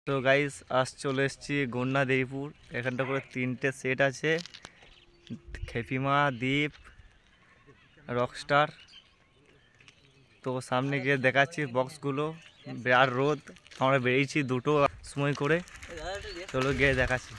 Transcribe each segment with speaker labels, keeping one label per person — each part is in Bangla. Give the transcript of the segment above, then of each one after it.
Speaker 1: তো গাইস আজ চলে এসেছি গন্যা দেইপুর। এখানটা করে 3টে সেট আছে, খেপিমা, দ্বীপ, রকস্টার। তো সামনে গিয়ে দেখাচ্ছি বক্সগুলো। বিরাট রোদ, আমরা বেরিয়েছি 2টো সময় করে। চলো গিয়ে দেখাচ্ছি।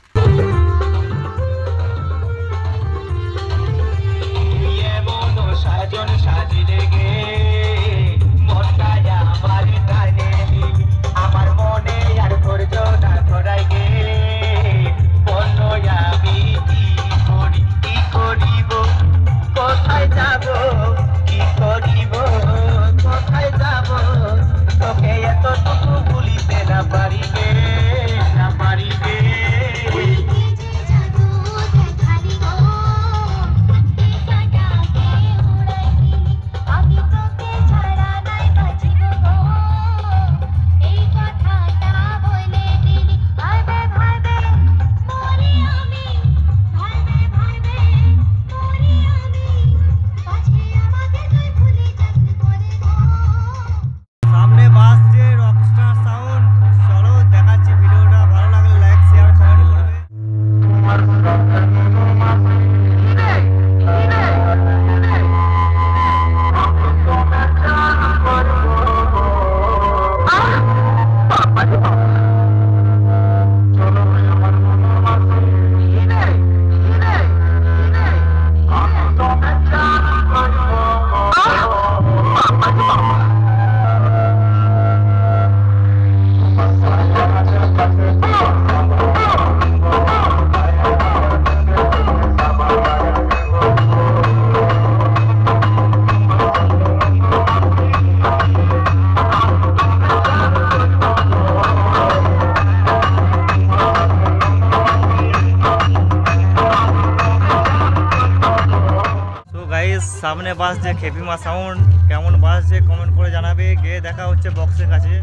Speaker 1: সামনে বাজছে খেপিমা সাউন্ড। কেমন বাজছে কমেন্ট করে জানাবে। গিয়ে দেখা হচ্ছে বক্সের কাছে।